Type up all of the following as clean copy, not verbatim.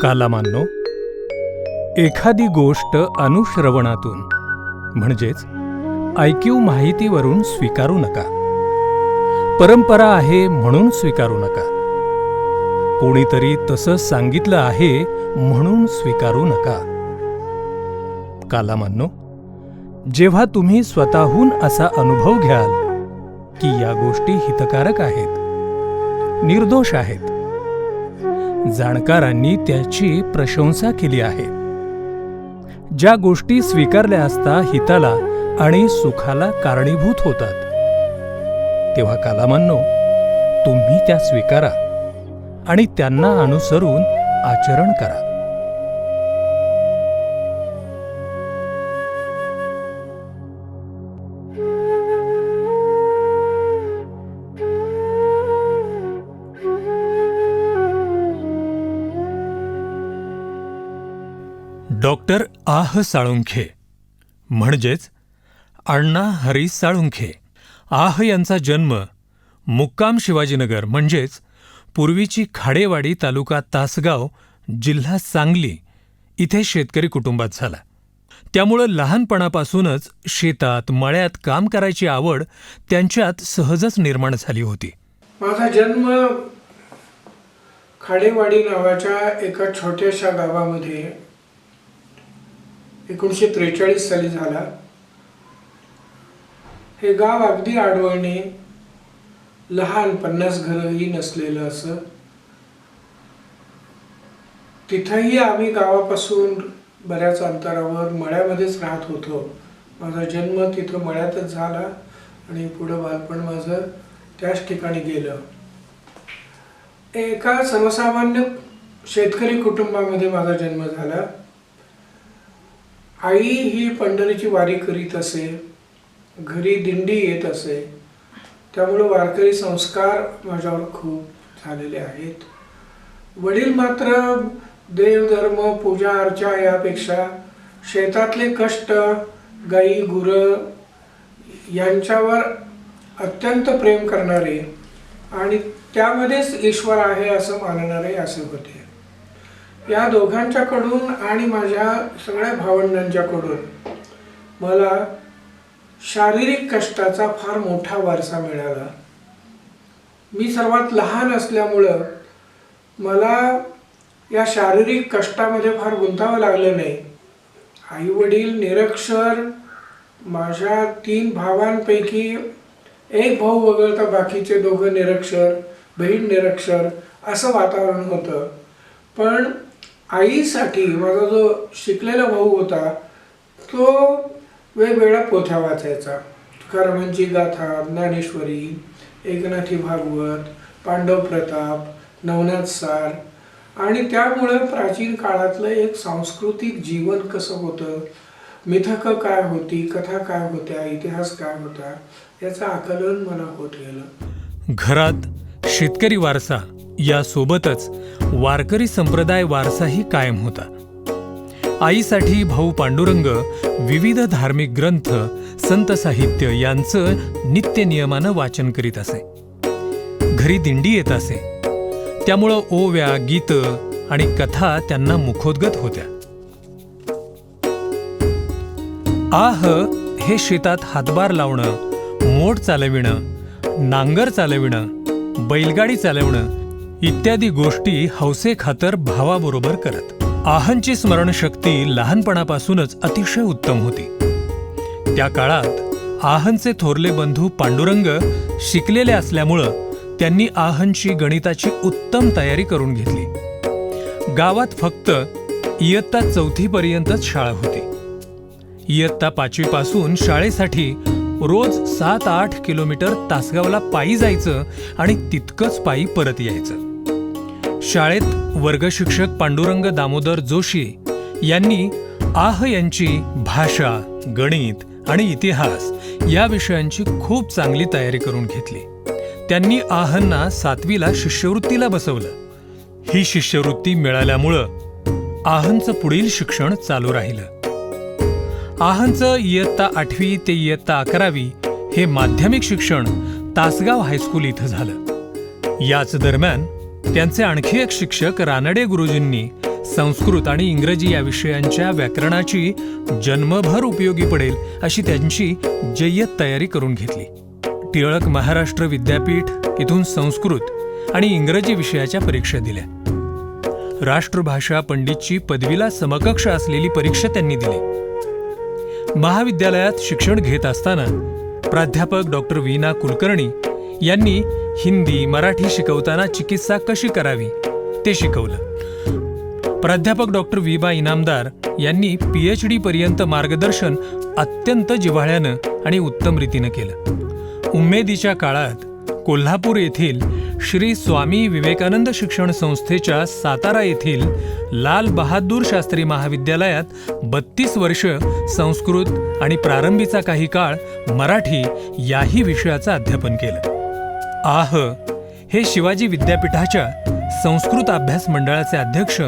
कालामान्नो, एखादी गोष्ट अनुश्रवणातून म्हणजेच ऐकीव माहितीवरून स्वीकारू नका. परंपरा आहे म्हणून स्वीकारू नका. कोणीतरी तसं सांगितलं आहे म्हणून स्वीकारू नका. कालामान्नो, जेव्हा तुम्ही स्वतःहून असा अनुभव घ्याल की या गोष्टी हितकारक आहेत, निर्दोष आहेत, जाणकारांनी त्याची प्रशंसा केली आहे, ज्या गोष्टी स्वीकारल्या असता हिताला आणि सुखाला कारणीभूत होतात, तेव्हा कालामान्नो, तुम्ही त्या स्वीकारा आणि त्यांना अनुसरून आचरण करा. डॉक्टर आह साळुंखे म्हणजेच अण्णा हरीश साळुंखे आह यांचा जन्म मुक्काम शिवाजीनगर म्हणजेच पूर्वीची खाडेवाडी तालुका तासगाव जिल्हा सांगली इथे शेतकरी कुटुंबात झाला. त्यामुळं लहानपणापासूनच शेतात मळ्यात काम करायची आवड त्यांच्यात सहजच निर्माण झाली होती. माझा जन्म खाडेवाडी नावाच्या एका छोट्याशा गावामध्ये 1943 साली झाला. हे गाव अगदी आडवळणी, लहान 50 घरही नसलेलं असं. तिथंही आम्ही गावापासून बऱ्याच अंतरावर मळ्यामध्येच राहत होतो. माझा जन्म तिथं मळ्यातच झाला आणि पुढं बालपण माझं त्याच ठिकाणी गेलं. एका सर्वसामान्य शेतकरी कुटुंबामध्ये माझा जन्म झाला. आई ही पंढरीची वारी करीत असे, घरी दिंडी येत असे, त्यामुळे वारकरी संस्कार माझ्यावर खूप झालेले आहेत. वडील मात्र देवधर्म, पूजा अर्चा यापेक्षा शेतातले कष्ट, गाई गुरं यांच्यावर अत्यंत प्रेम करणारे आणि त्यामध्येच ईश्वर आहे असं मानणारे असे होते. या दोघांच्याकडून आणि माझ्या सगळ्या भावंडांच्याकडून मला शारीरिक कष्टाचा फार मोठा वारसा मिळाला. मी सर्वात लहान असल्यामुळं मला या शारीरिक कष्टामध्ये फार गुंतावं लागलं नाही. आई वडील निरक्षर, माझ्या 3 भावांपैकी एक भाऊ वगळता बाकीचे दोघं निरक्षर, बहीण निरक्षर असं वातावरण होतं. पण आईसाठी माझा जो शिकलेला भाऊ होता तो वेगवेगळ्या पोथ्या वाचायचा. तुकारामांची गाथा, ज्ञानेश्वरी, एकनाथी भागवत, पांडव प्रताप, नवनाथ सार आणि त्यामुळं प्राचीन काळातलं एक सांस्कृतिक जीवन कसं होतं, मिथकं काय होती, कथा काय होत्या, इतिहास काय होता याचं आकलन मला होत गेलं. घरात शेतकरी वारसा यासोबतच वारकरी संप्रदाय वारसाही कायम होता. आईसाठी भाऊ पांडुरंग विविध धार्मिक ग्रंथ, संत साहित्य यांचं नित्यनियमानं वाचन करीत असे. घरी दिंडी येत असे, त्यामुळं ओव्या, गीतं आणि कथा त्यांना मुखोद्गत होत्या. आह हे शेतात हातभार लावणं, मोट चालविणं, नांगर चालविणं, बैलगाडी चालवणं इत्यादी गोष्टी हौसेखातर भावाबरोबर करत. आहांची स्मरणशक्ती लहानपणापासूनच अतिशय उत्तम होती. त्या काळात आहांचे थोरले बंधू पांडुरंग शिकलेले असल्यामुळं त्यांनी आहांची गणिताची उत्तम तयारी करून घेतली. गावात फक्त इयत्ता 4थी पर्यंतच शाळा होती. इयत्ता 5वी पासून शाळेसाठी रोज 7-8 किलोमीटर तासगावला पायी जायचं आणि तितकंच पायी परत यायचं. शाळेत वर्गशिक्षक पांडुरंग दामोदर जोशी यांनी आह यांची भाषा, गणित आणि इतिहास या विषयांची खूप चांगली तयारी करून घेतली. त्यांनी आहांना 7वीला शिष्यवृत्तीला बसवलं. ही शिष्यवृत्ती मिळाल्यामुळं आहांचं पुढील शिक्षण चालू राहिलं. आहांचं इयत्ता 8वी ते इयत्ता 11वी हे माध्यमिक शिक्षण तासगाव हायस्कूल इथं झालं. याच दरम्यान त्यांचे आणखी एक शिक्षक रानडे गुरुजींनी संस्कृत आणि इंग्रजी या विषयांच्या व्याकरणाची जन्मभर उपयोगी पडेल अशी त्यांची जय्यत तयारी करून घेतली. टिळक महाराष्ट्र विद्यापीठ इथून संस्कृत आणि इंग्रजी विषयाच्या परीक्षा दिल्या. राष्ट्रभाषा पंडितची पदवीला समकक्ष असलेली परीक्षा त्यांनी दिली. महाविद्यालयात शिक्षण घेत असताना प्राध्यापक डॉक्टर वीना कुलकर्णी यांनी हिंदी मराठी शिकवताना चिकित्सा कशी करावी ते शिकवलं. प्राध्यापक डॉक्टर विबा इनामदार यांनी PhD पर्यंत मार्गदर्शन अत्यंत जिव्हाळ्यानं आणि उत्तम रीतीनं केलं. उमेदीच्या काळात कोल्हापूर येथील श्री स्वामी विवेकानंद शिक्षण संस्थेच्या सातारा येथील लाल बहादूर शास्त्री महाविद्यालयात 32 वर्ष संस्कृत आणि प्रारंभीचा काही काळ मराठी याही विषयाचं अध्यापन केलं. हे शिवाजी विद्यापीठाच्या संस्कृत अभ्यास मंडळाचे अध्यक्ष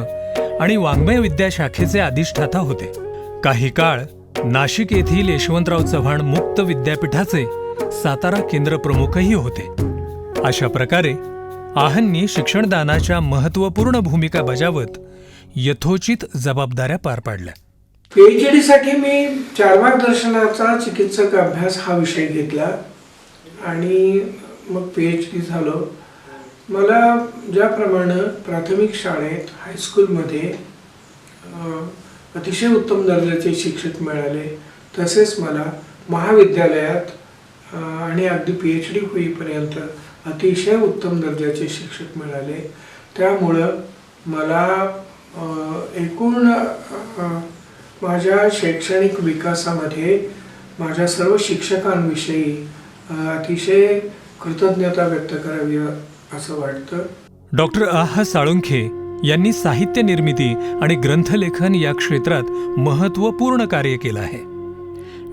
आणि वाङ्मय विद्या शाखेचे अधिष्ठाता होते. काही काळ नाशिक येथील यशवंतराव चव्हाण मुक्त विद्यापीठाचे सातारा केंद्र प्रमुखही होते. अशा प्रकारे आहंनी शिक्षणदानाच्या महत्त्वपूर्ण भूमिका बजावत यथोचित जबाबदाऱ्या पार पाडल्या. PhD साठी मी चार्वाक दर्शनाचा चिकित्सक अभ्यास हा विषय घेतला आणि मग PhD झालो. मला ज्याप्रमाणे प्राथमिक शाळेत हायस्कूलमध्ये अतिशय उत्तम दर्जाचे शिक्षक मिळाले तसेच मला महाविद्यालयात आणि अगदी PhD होईपर्यंत अतिशय उत्तम दर्जाचे शिक्षक मिळाले. त्यामुळं मला एकूण माझ्या शैक्षणिक विकासामध्ये माझ्या सर्व शिक्षकांविषयी अतिशय कृतज्ञता व्यक्त करावी असं वाटतं. डॉक्टर साळुंखे यांनी साहित्य निर्मिती आणि ग्रंथलेखन या क्षेत्रात महत्त्वपूर्ण कार्य केलं आहे.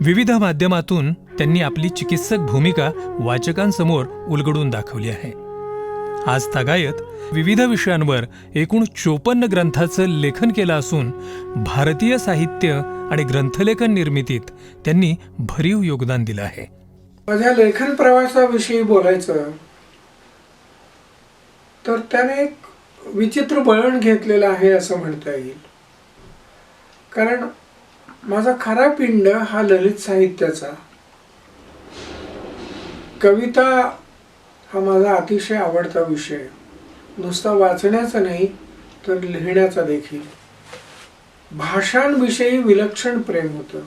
विविध माध्यमातून त्यांनी आपली चिकित्सक भूमिका वाचकांसमोर उलगडून दाखवली आहे. आज तागायत विविध विषयांवर एकूण 54 ग्रंथाचं लेखन केलं असून भारतीय साहित्य आणि ग्रंथलेखन निर्मितीत त्यांनी भरीव योगदान दिलं आहे. माझ्या लेखन प्रवासाविषयी बोलायचं तर त्याने एक विचित्र वळण घेतलेलं आहे असं म्हणता येईल. कारण माझा खरा पिंड हा ललित साहित्याचा. कविता हा माझा अतिशय आवडता विषय, नुसता वाचण्याचा नाही तर लिहिण्याचा देखील. भाषांविषयी विलक्षण प्रेम होतं.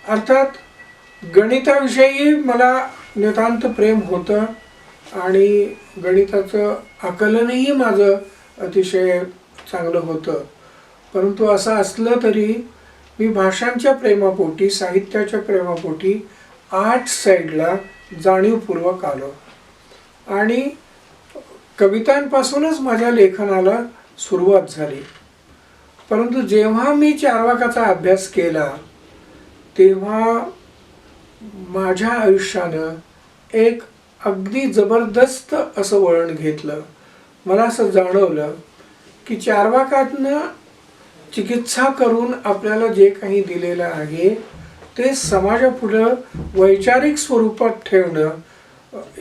अर्थात गणिताविषयी मला नितांत प्रेम होतं आणि गणिताचं आकलनही माझं अतिशय चांगलं होतं. परंतु असं असलं तरी मी भाषांच्या प्रेमापोटी साहित्याच्या प्रेमापोटी आर्ट साईडला जाणीवपूर्वक आलो आणि कवितांपासूनच माझ्या लेखनाला सुरुवात झाली. परंतु जेव्हा मी चार्वाकाचा अभ्यास केला तेव्हा माझ्या आयुष्यानं एक अगदी जबरदस्त असं वळण घेतलं. मला असं जाणवलं की चार्वाकातनं चिकित्सा करून आपल्याला जे काही दिलेलं आहे ते समाजापुढं वैचारिक स्वरूपात ठेवणं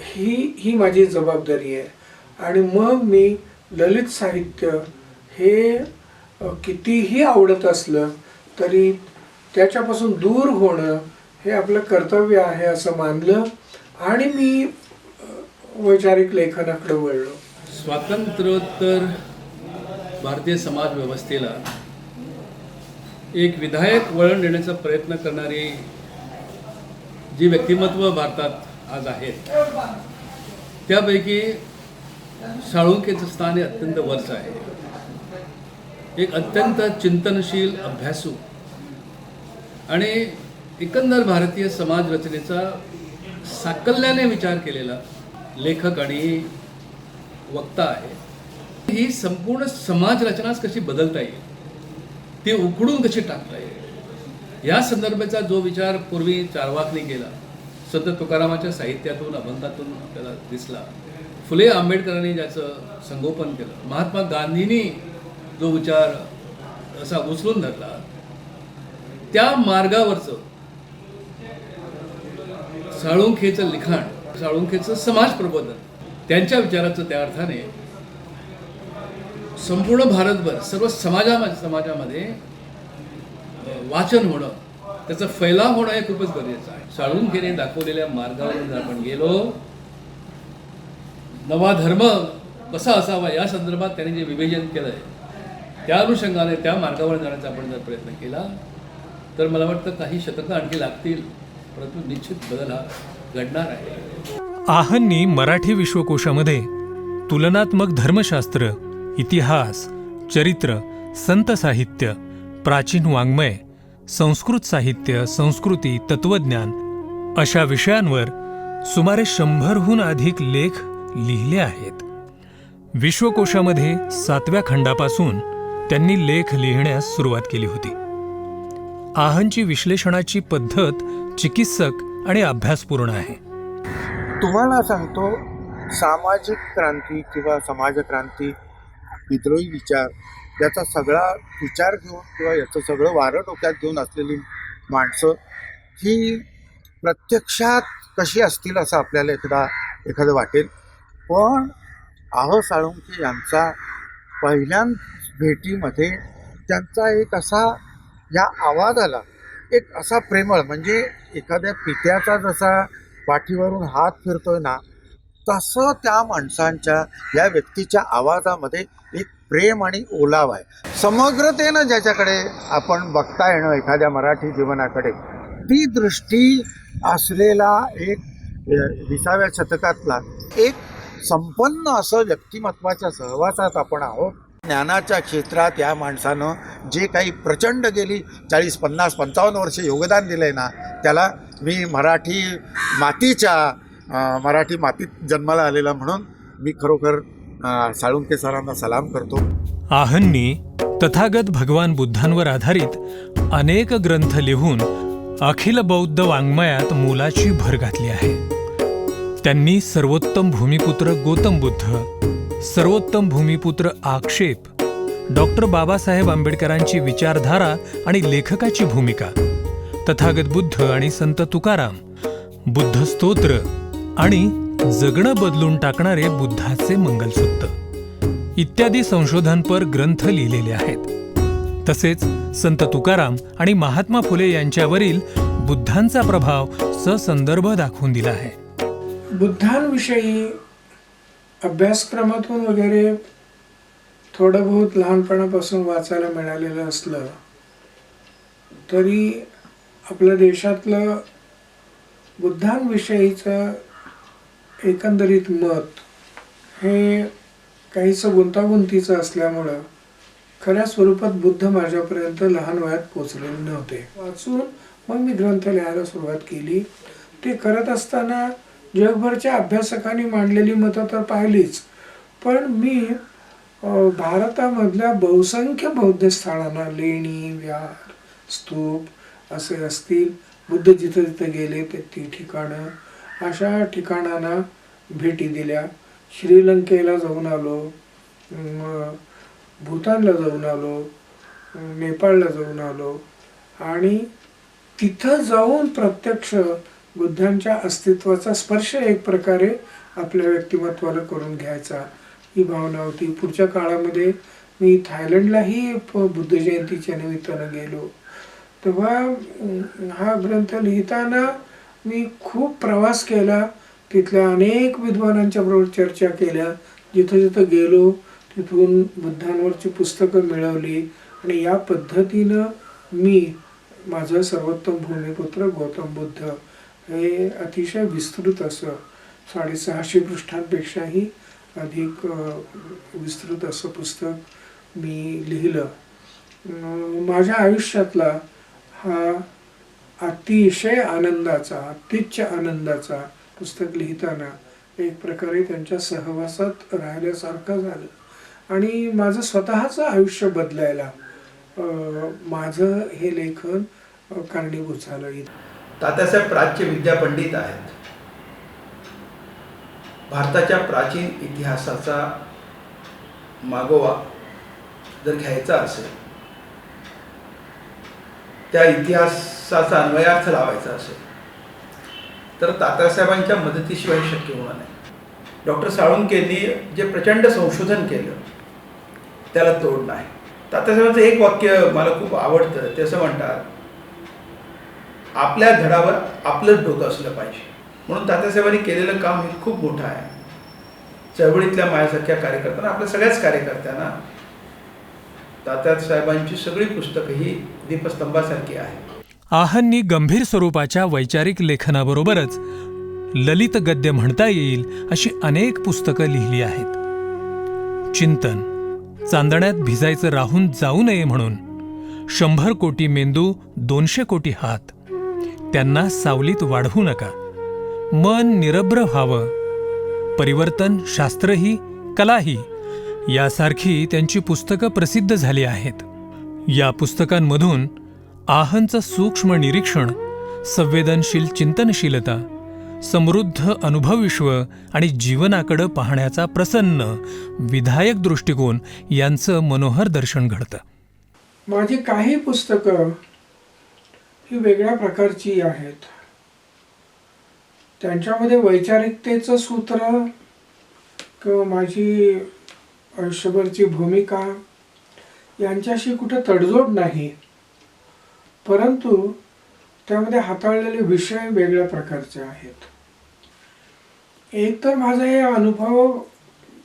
ही माझी जबाबदारी आहे. आणि मग मी ललित साहित्य हे कितीही आवडत असलं तरी त्याच्यापासून दूर होणं हे आपलं कर्तव्य आहे असं मानलं आणि मी वैचारिक लेखनाकडे वळलो. स्वातंत्र्योत्तर भारतीय समाज व्यवस्थेला एक विधायक वळण देण्याचा प्रयत्न करणारी जी व्यक्तिमत्व भारतात आज आहेत त्यापैकी साळुंखेचं स्थान हे अत्यंत वरचं आहे. एक अत्यंत चिंतनशील, अभ्यासू आणि एकंदर भारतीय समाज रचनेचा साकल्याने विचार केलेला लेखक आणि वक्ता आहे. ही संपूर्ण समाज रचनाच कशी बदलता येईल, ती उखडून कशी टाकता येईल या संदर्भाचा जो विचार पूर्वी चार्वाकने केला, संत तुकारामाच्या साहित्यातून अभंगातून आपल्याला दिसला, फुले आंबेडकरांनी ज्याचं संगोपन केलं, महात्मा गांधींनी जो विचार असा उचलून धरला, त्या मार्गावरचं साळुंखेचं लिखाण, साळुंखेचं समाज प्रबोधन, त्यांच्या विचाराचं त्या अर्थाने संपूर्ण भारतभर सर्व समाजामध्ये वाचन होणं, त्याचा फैलाव होणं हे खूपच गरजेचं आहे. साळुंखेने दाखवलेल्या मार्गावर जर आपण गेलो, नवा धर्म कसा असावा या संदर्भात त्यांनी जे विवेचन केलं आहे, त्या अनुषंगाने त्या मार्गावर जाण्याचा आपण जर प्रयत्न केला तर मला वाटतं काही शतकं आणखी लागतील, परंतु निश्चित बदल हा घडणार आहे. आहननी मराठी विश्वकोशामध्ये तुलनात्मक धर्मशास्त्र, इतिहास, चरित्र, संत साहित्य, प्राचीन वाङ्मय, संस्कृत साहित्य, संस्कृती, तत्वज्ञान अशा विषयांवर सुमारे 100हून अधिक लेख लिहिले आहेत. विश्वकोशामध्ये 7व्या खंडापासून त्यांनी लेख लिहिण्यास सुरुवात केली होती. आहनची विश्लेषणाची पद्धत चिकित्सक आणि अभ्यासपूर्ण आहे. तुम्हाला सांगतो, सामाजिक क्रांती किंवा समाजक्रांती, विद्रोही विचार याचा सगळा विचार घेऊन किंवा याचं सगळं वारं डोक्यात घेऊन असलेली माणसं ही प्रत्यक्षात कशी असतील असं आपल्याला एखादं वाटेल. पण आहो साळुंखे यांचा पहिल्या भेटीमध्ये त्यांचा एक असा या आवाजाला एक असा प्रेमळ, म्हणजे एखाद्या पित्याचा जसा पाठीवरून हात फिरतोय ना, तसं त्या माणसांच्या या व्यक्तीच्या आवाजामध्ये एक प्रेम आणि ओलाव आहे. समग्रतेनं ज्याच्याकडे आपण बघता येणं एखाद्या मराठी जीवनाकडे, ती दृष्टी असलेला एक 20व्या शतकातला एक संपन्न असं व्यक्तिमत्वाच्या सहवासात आपण आहोत. ज्ञानाच्या क्षेत्रात या माणसानं जे काही प्रचंड गेली 40, 50, 55 वर्षे योगदान दिलं आहे ना, त्याला मी मराठी मातीत जन्माला आलेला म्हणून मी खरोखर साळुंखे सरांना सलाम करतो. आहननी तथागत भगवान बुद्धांवर आधारित अनेक ग्रंथ लिहून अखिल बौद्ध वाङ्मयात मोलाची भर घातली आहे. त्यांनी सर्वोत्तम भूमिपुत्र गौतम बुद्ध, सर्वोत्तम भूमिपुत्र आक्षेप, डॉक्टर बाबासाहेब आंबेडकरांची विचारधारा आणि लेखकाची भूमिका, तथागत बुद्ध आणि संत तुकाराम, बुद्ध स्तोत्र आणि जगणं बदलून टाकणारे बुद्धाचे मंगलसूत्र इत्यादी संशोधनपर ग्रंथ लिहिलेले आहेत. तसेच संत तुकाराम आणि महात्मा फुले यांच्यावरील बुद्धांचा प्रभाव ससंदर्भ दाखवून दिला आहे. बुद्धांविषयी अभ्यासक्रमातून वगैरे थोडं बहुत लहानपणापासून वाचायला मिळालेलं असलं तरी आपल्या देशातलं बुद्धांविषयीचं एकंदरीत मत हे काहीसं गुंतागुंतीचं असल्यामुळं खऱ्या स्वरूपात बुद्ध माझ्यापर्यंत लहान वयात पोचलेले नव्हते. वाचून मग मी ग्रंथ लिहायला सुरुवात केली. ते करत असताना जगभरच्या अभ्यासकांनी मांडलेली मतं तर पाहिलीच, पण मी भारतामधल्या बहुसंख्य बौद्ध स्थळांना, लेणी, विहार, स्तूप असे असतील, बुद्ध जिथं जिथं गेले ती ठिकाणं, अशा ठिकाणांना भेटी दिल्या. श्रीलंकेला जाऊन आलो, भूतानला जाऊन आलो, नेपाळला जाऊन आलो आणि तिथं जाऊन प्रत्यक्ष बुद्धांच्या अस्तित्वाचा स्पर्श एक प्रकारे आपल्या व्यक्तिमत्वाला करून घ्यायचा ही भावना होती. पुढच्या काळामध्ये मी थायलंडलाही बुद्ध जयंतीच्या निमित्तानं गेलो. तेव्हा हा ग्रंथ लिहिताना मी खूप प्रवास केला, तिथल्या अनेक विद्वानांच्या बरोबर चर्चा केल्या, जिथं जिथं गेलो तिथून बुद्धांवरची पुस्तकं मिळवली आणि या पद्धतीनं मी माझं सर्वोत्तम भूमिपुत्र गौतम बुद्ध हे अतिशय विस्तृत असं 650 पृष्ठांपेक्षाही अधिक विस्तृत असं पुस्तक मी लिहिलं. माझ्या आयुष्यातला हा अतिशय अत्युच्च आनंदाचा पुस्तक लिहिताना एक प्रकारे त्यांच्या सहवासात राहिल्यासारखं झालं आणि माझं स्वतःचं आयुष्य बदलायला माझं हे लेखन कारणीभूत झालं. तात्यासाहेब प्राच्य विद्यापंडित आहेत. भारताच्या प्राचीन इतिहासाचा मागोवा जर घ्यायचा असेल, त्या इतिहासाचा अन्वयार्थ लावायचा असेल तर तात्यासाहेबांच्या मदतीशिवाय शक्य होणार नाही. डॉक्टर साळुंखेंनी जे प्रचंड संशोधन केलं त्याला तोड नाही. तात्यासाहेबांचं एक वाक्य मला खूप आवडतं. ते असं म्हणतात, आपल्या धडावर आपलंच डोकं असलं पाहिजे. म्हणून तात्यासाहेबांनी केलेलं काम हे खूप मोठं आहे. चळवळीतल्या माझ्यासारख्या कार्यकर्त्यांना, आपल्या सगळ्याच कार्यकर्त्यांना तात्यासाहेबांची सगळी पुस्तकं ही दीपस्तंभासारखी आहेत. आहननी गंभीर स्वरूपाच्या वैचारिक लेखनाबरोबरच ललित गद्य म्हणता येईल अशी अनेक पुस्तकं लिहिली आहेत. चिंतन, चांदण्यात भिजायचं राहून जाऊ नये म्हणून, 100 कोटी मेंदू 200 कोटी हात, त्यांना सावलीत वाढवू नका, मन निरभ्र व्हावं, परिवर्तन शास्त्रही कलाही यासारखी त्यांची पुस्तकं प्रसिद्ध झाली आहेत. या पुस्तकांमधून आहनचं सूक्ष्म निरीक्षण, संवेदनशील चिंतनशीलता, समृद्ध अनुभवविश्व आणि जीवनाकडं पाहण्याचा प्रसन्न विधायक दृष्टिकोन यांचं मनोहर दर्शन घडतं. माझी काही पुस्तकं ही वेगळ्या प्रकारची आहेत. त्यांच्यामध्ये वैचारिकतेचं सूत्र किंवा माझी आयुष्यभरची भूमिका यांच्याशी कुठे तडजोड नाही, परंतु त्यामध्ये हाताळलेले विषय वेगळ्या प्रकारचे आहेत. एक तर माझा हे अनुभव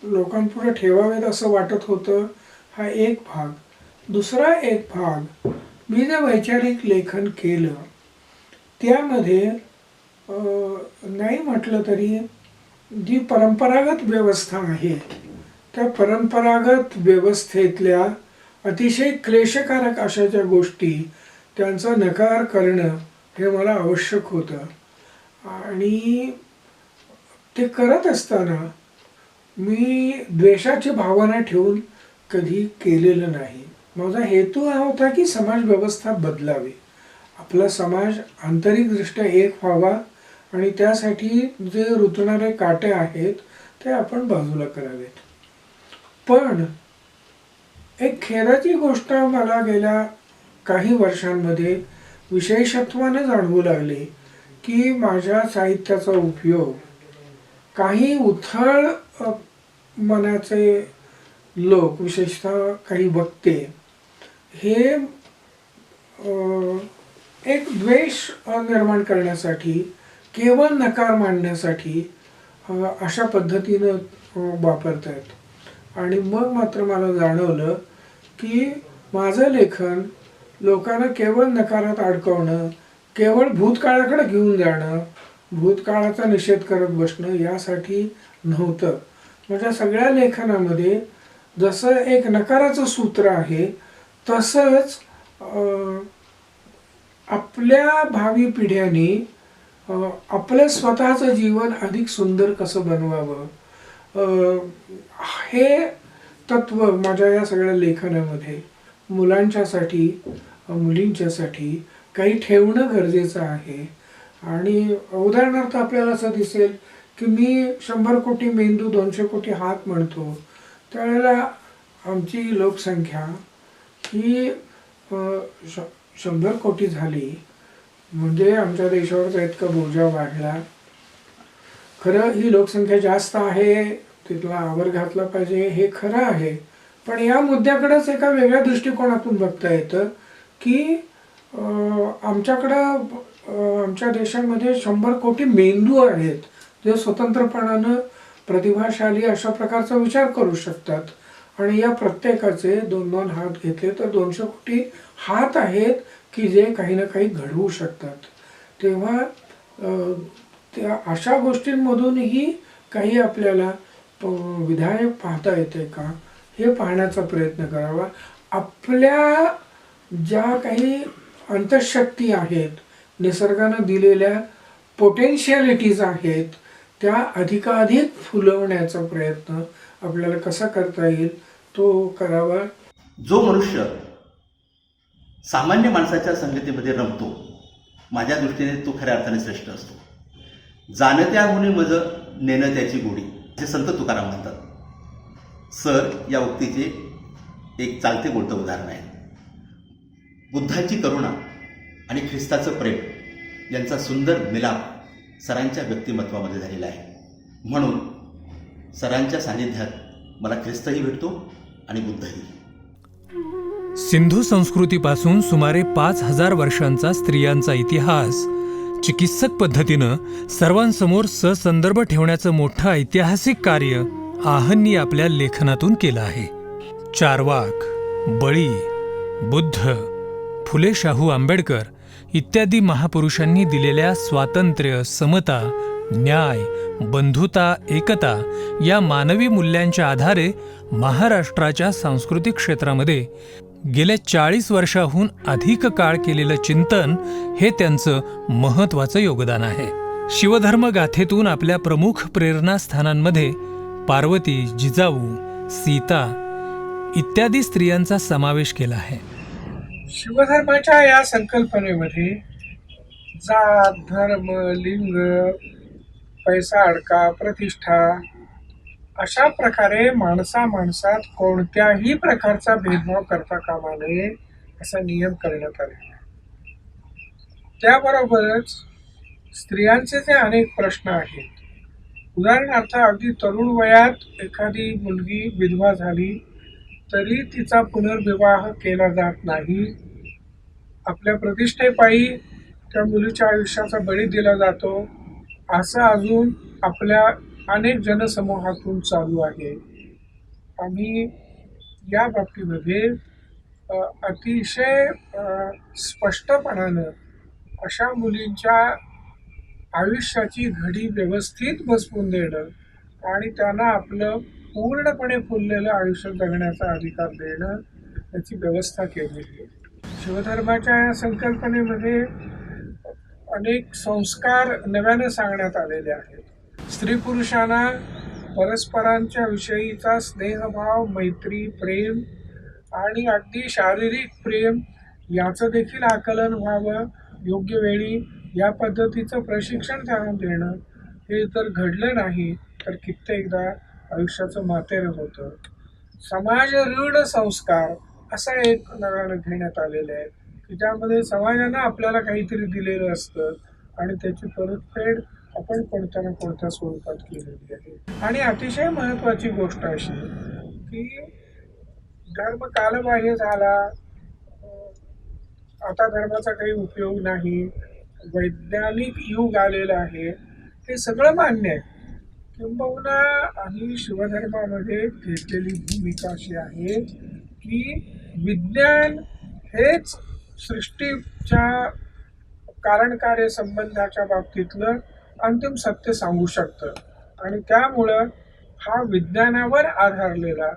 लोकांपुढे ठेवावेत असं वाटत होतं, हा एक भाग. दुसरा एक भाग, मी जे वैचारिक लेखन केलं त्यामध्ये नाही म्हटलं तरी जी परंपरागत व्यवस्था आहे त्या परंपरागत व्यवस्थेतल्या अतिशय क्लेशकारक अशा ज्या गोष्टी त्यांचा नकार करणं हे मला आवश्यक होतं. आणि ते करत असताना मी द्वेषाची भावना ठेवून कधी केलेलं नाही. माझा हेतू हा होता की समाज व्यवस्था बदलावी, आपला समाज आंतरिकदृष्ट्या एक व्हावा आणि त्यासाठी जे रुतणारे काटे आहेत ते आपण बाजूला करावेत. पण एक खेदाची गोष्ट मला गेल्या काही वर्षांमध्ये विशेषत्वाने जाणवू लागली की माझ्या साहित्याचा उपयोग काही उथळ मनाचे लोक, विशेषतः काही वक्ते, हे एक द्वेष निर्माण करण्यासाठी, केवळ नकार मांडण्यासाठी अशा पद्धतीनं वापरत आहेत. आणि मग मात्र मला जाणवलं की माझं लेखन लोकांना केवळ नकारात अडकवणं, केवळ भूतकाळाकडे घेऊन जाणं, भूतकाळाचा निषेध करत बसणं यासाठी नव्हतं. माझ्या सगळ्या लेखनामध्ये जसं एक नकाराचं सूत्र आहे तसंच आपल्या भावी पिढ्यांनी आपलं स्वतःचं जीवन अधिक सुंदर कसं बनवावं हे तत्त्व माझ्या या सगळ्या लेखनामध्ये मुलांच्यासाठी, मुलींच्यासाठी काही ठेवणं गरजेचं आहे. आणि उदाहरणार्थ आपल्याला असं दिसेल की मी 100 कोटी मेंदू 200 कोटी हात म्हणतो, त्यावेळेला आमची लोकसंख्या ही 100 कोटी झाली म्हणजे आमच्या देशावरचा इतका बोजा वाढला. खरं ही लोकसंख्या जास्त आहे, तिथला आवर घातला पाहिजे, हे खरं आहे. पण या मुद्द्याकडेच एका वेगळ्या दृष्टिकोनातून बघता येतं की आमच्याकडं आमच्या देशामध्ये 100 कोटी मेंदू आहेत जे स्वतंत्रपणानं प्रतिभाशाली अशा प्रकारचा विचार करू शकतात. आणि या प्रत्येकाचे 2-2 हात घेतले तर 200 कोटी हात आहेत की जे काही ना काही घडवू शकतात. तेव्हा त्या अशा गोष्टींमधूनही काही आपल्याला विधायक पाहता येते का हे पाहण्याचा प्रयत्न करावा. आपल्या ज्या काही अंतःशक्ती आहेत, निसर्गानं दिलेल्या पोटेन्शियलिटीज आहेत, त्या अधिकाधिक फुलवण्याचा प्रयत्न आपल्याला कसा करता येईल तो करावा. जो मनुष्य सामान्य माणसाच्या संगतीमध्ये रमतो, माझ्या दृष्टीने तो खऱ्या अर्थाने श्रेष्ठ असतो. जाणत्या होणे मज नेणं त्याची गोडी, असे संत तुकाराम म्हणतात. सर या उक्तीचे एक चालते बोलतं उदाहरण आहे. बुद्धाची करुणा आणि ख्रिस्ताचं प्रेम यांचा सुंदर मिलाप सरांच्या व्यक्तिमत्वामध्ये झालेला आहे. म्हणून सरांच्या सानिध्यात मला ख्रिस्तही भेटतो आणि बुद्धही. सिंधू संस्कृतीपासून सुमारे 5,000 वर्षांचा स्त्रियांचा इतिहास चिकित्सक पद्धतीनं सर्वांसमोर ससंदर्भ ठेवण्याचं मोठं ऐतिहासिक कार्य आहननी आपल्या लेखनातून केलं आहे. चार्वाक, बळी, बुद्ध, फुले शाहू आंबेडकर इत्यादी महापुरुषांनी दिलेल्या स्वातंत्र्य, समता, न्याय, बंधुता, एकता या मानवी मूल्यांच्या आधारे महाराष्ट्राच्या सांस्कृतिक क्षेत्रामध्ये गेल्या 40 वर्षाहून अधिक काळ केलेलं चिंतन हे त्यांचं महत्त्वाचं योगदान आहे. शिवधर्म गाथेतून आपल्या प्रमुख प्रेरणास्थानांमध्ये पार्वती, जिजाऊ, सीता इत्यादी स्त्रियांचा समावेश केला आहे. शिवधर्माच्या या संकल्पनेमध्ये जात, धर्म, लिंग, पैसा अडका, प्रतिष्ठा अशा प्रकारे माणसात कोणत्याही प्रकारचा भेदभाव करता कामा नये असा नियम करण्यात आलेला आहे. त्याबरोबरच स्त्रियांचे जे अनेक प्रश्न आहेत, उदाहरणार्थ अगदी तरुण वयात एखादी मुलगी विधवा झाली तरी तिचा पुनर्विवाह केला जात नाही. आपल्या प्रतिष्ठेपायी त्या मुलीच्या आयुष्याचा बळी दिला जातो. असं अजून आपल्या अनेक जनसमूहातून चालू आहे. आम्ही या बाबतीमध्ये अतिशय स्पष्टपणानं अशा मुलींच्या आयुष्याची घडी व्यवस्थित बसवून देणं आणि त्यांना आपलं पूर्णपणे फुललेलं आयुष्य जगण्याचा अधिकार देणं याची व्यवस्था केलेली आहे. शिवधर्माच्या या संकल्पनेमध्ये अनेक संस्कार नव्याने सांगण्यात आलेले आहेत. स्त्री पुरुषांना परस्परांच्या विषयीचा स्नेहभाव, मैत्री, प्रेम आणि अगदी शारीरिक प्रेम याचं देखील आकलन व्हावं. योग्य वेळी या पद्धतीचं प्रशिक्षण त्यांना देणं, हे जर घडलं नाही तर कित्येकदा आयुष्याचं मातेरं होतं. समाज ऋण संस्कार असा एक नव्यानं घेण्यात आलेलं आहे की ज्यामध्ये समाजानं आपल्याला काहीतरी दिलेलं असतं आणि त्याची परतफेड आपण कोणत्या ना कोणत्या स्वरूपात केलेली आहे. आणि अतिशय महत्त्वाची गोष्ट अशी की धर्म कालबाह्य झाला, आता धर्माचा काही उपयोग नाही, वैज्ञानिक युग आलेलं आहे, हे सगळं मान्य आहे. किंबहुना आम्ही शिवधर्मामध्ये घेतलेली भूमिका अशी आहे की विज्ञान हेच सृष्टीच्या कारणकार्य संबंधाच्या बाबतीतलं अंतिम सत्य सांगू शकतं आणि त्यामुळं हा विज्ञानावर आधारलेला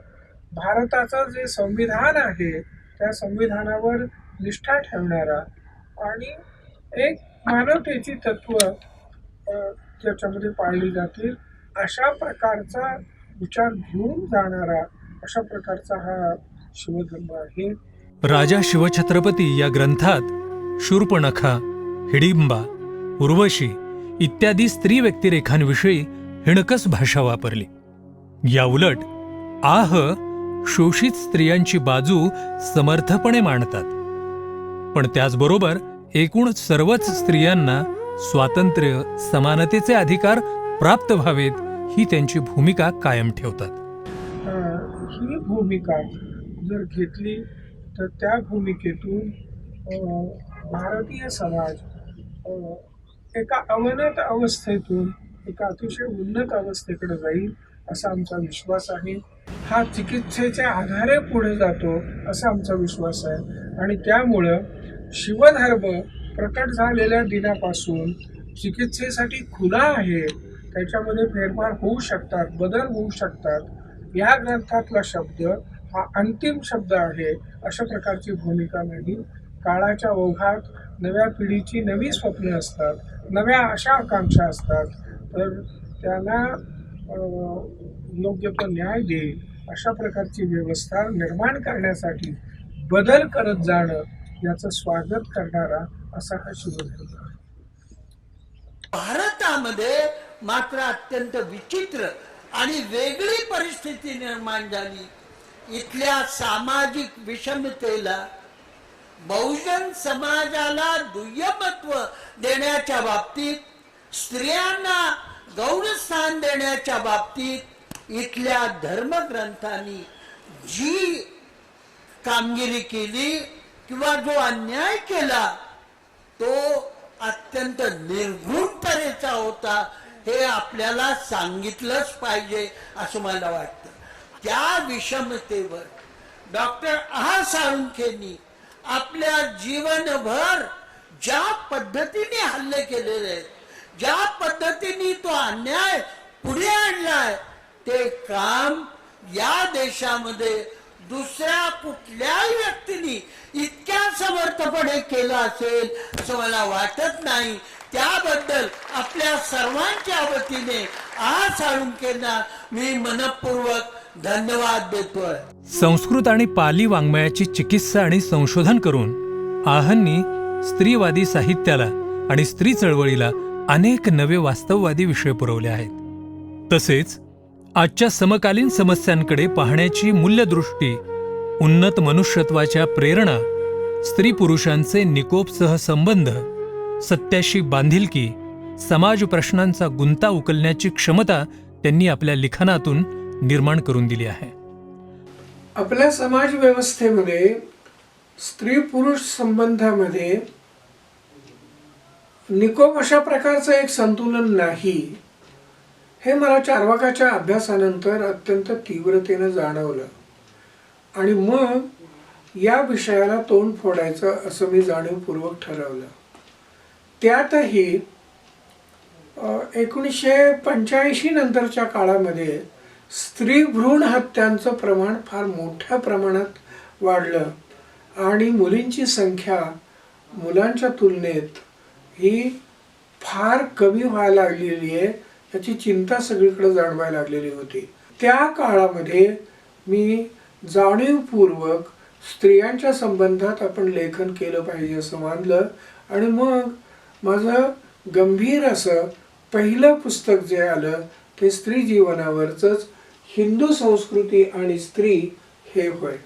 भारताचं जे संविधान आहे त्या संविधानावर निष्ठा ठेवणारा आणि एक मानवतेची तत्व त्याच्यामध्ये पाळली जातील अशा प्रकारचा विचार घेऊन जाणारा अशा प्रकारचा हा शिवधर्म आहे. राजा शिवछत्रपती या ग्रंथात शूर्पणखा, हिडिंबा, उर्वशी इत्यादी स्त्री व्यक्तिरेखांविषयी हिणकस भाषा वापरली. याउलट आह शोषित स्त्रियांची बाजू समर्थपणे मांडतात. पण त्याचबरोबर एकूण सर्वच स्त्रियांना स्वातंत्र्य, समानतेचे अधिकार प्राप्त व्हावेत ही त्यांची भूमिका कायम ठेवतात. ही भूमिका जर घेतली तर त्या भूमिकेतून भारतीय समाज एका अवनत अवस्थेतून एका अतिशय उन्नत अवस्थेकडे जाईल असा आमचा विश्वास आहे. हा चिकित्सेच्या आधारे पुढे जातो असा आमचा विश्वास आहे आणि त्यामुळं शिवधर्म प्रकट झालेल्या दिनापासून चिकित्सेसाठी खुला आहे. त्याच्यामध्ये फेरफार होऊ शकतात, बदल होऊ शकतात. या ग्रंथातला शब्द हा अंतिम शब्द आहे अशा प्रकारची भूमिका नाही. काळाच्या ओघात नव्या पिढीची नवी स्वप्न असतात, नव्या आशा आकांक्षा असतात, तर त्यांना योग्य तो न्याय देईल अशा प्रकारची व्यवस्था निर्माण करण्यासाठी बदल करत जाणं याचं स्वागत करणारा असा हा शिवधर्म आहे. भारतामध्ये मात्र अत्यंत विचित्र आणि वेगळी परिस्थिती निर्माण झाली. इथल्या सामाजिक विषमतेला, बहुजन समाजाला दुय्यमत्व देण्याच्या बाबतीत, स्त्रियांना गौरवस्थान देण्याच्या बाबतीत इथल्या धर्मग्रंथांनी जी कामगिरी केली किंवा जो अन्याय केला तो अत्यंत निर्घृणपणेचा होता हे आपल्याला सांगितलंच पाहिजे असं मला वाटतं. त्या विषमतेवर डॉक्टर आहा साळुंखेंनी आपल्या जीवनभर ज्या पद्धतीने हल्ले केलेले आहेत, ज्या पद्धतीने तो अन्याय पुढे आणलाय, ते काम या देशामध्ये दुसऱ्या कुठल्याही व्यक्तीने इतक्या समर्थपणे केलं असेल असं मला वाटत नाही. त्याबद्दल आपल्या सर्वांच्या वतीने आहा साळुंखेंना मी मनपूर्वक धन्यवाद देतोय. संस्कृत आणि पाली वाङ्मयाची चिकित्सा आणि संशोधन करून आहांनी स्त्रीवादी साहित्याला आणि स्त्री चळवळीला अनेक नवे वास्तववादी विषय पुरवले आहेत. तसेच आजच्या समकालीन समस्यांकडे पाहण्याची मूल्यदृष्टी, उन्नत मनुष्यत्वाच्या प्रेरणा, स्त्री पुरुषांचे निकोपसह संबंध, सत्याशी बांधिलकी, समाज प्रश्नांचा गुंता उकलण्याची क्षमता त्यांनी आपल्या लिखाणातून निर्माण करून दिली आहे. आपल्या समाज व्यवस्थेमध्ये स्त्री पुरुष संबंधामध्ये निकोप अशा प्रकारचं एक संतुलन नाही, हे मला चार्वाकाच्या अभ्यासानंतर अत्यंत तीव्रतेनं जाणवलं. आणि मग या विषयाला तोंड फोडायचं असं मी जाणीवपूर्वक ठरवलं. त्यातही 1985 नंतरच्या काळामध्ये स्त्री भ्रूण हत्यांचं प्रमाण फार मोठ्या प्रमाणात वाढलं आणि मुलींची संख्या मुलांच्या तुलनेत ही फार कमी व्हायला लागलेली आहे, याची चिंता सगळीकडे जाणवायला लागलेली होती. त्या काळामध्ये मी जाणीवपूर्वक स्त्रियांच्या संबंधात आपण लेखन केलं पाहिजे असं मानलं आणि मग माझं गंभीर असं पहिलं पुस्तक जे आलं ते स्त्री जीवनावरचंच, हिंदू संस्कृती आणि स्त्री हे होय.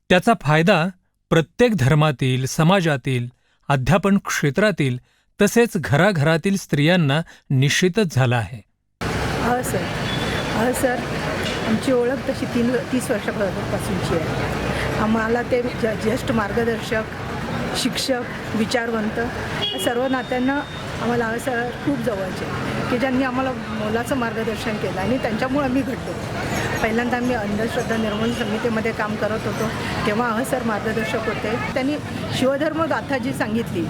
त्याचा फायदा प्रत्येक धर्मातील, समाजातील, अध्यापन क्षेत्रातील तसेच घराघरातील स्त्रियांना निश्चितच झाला आहे. सर आमची ओळख तशी 30 वर्षापासूनची आहे. आम्हाला ते ज्येष्ठ मार्गदर्शक, शिक्षक, विचारवंत सर्व नात्यांना आम्हाला सर खूप जवळचे, की ज्यांनी आम्हाला मोलाचं मार्गदर्शन केलं आणि त्यांच्यामुळे आम्ही घडलो. पहिल्यांदा आम्ही अंधश्रद्धा निर्मूलन समितीमध्ये काम करत होतो तेव्हा सर मार्गदर्शक होते. त्यांनी शिवधर्म गाथा जी सांगितली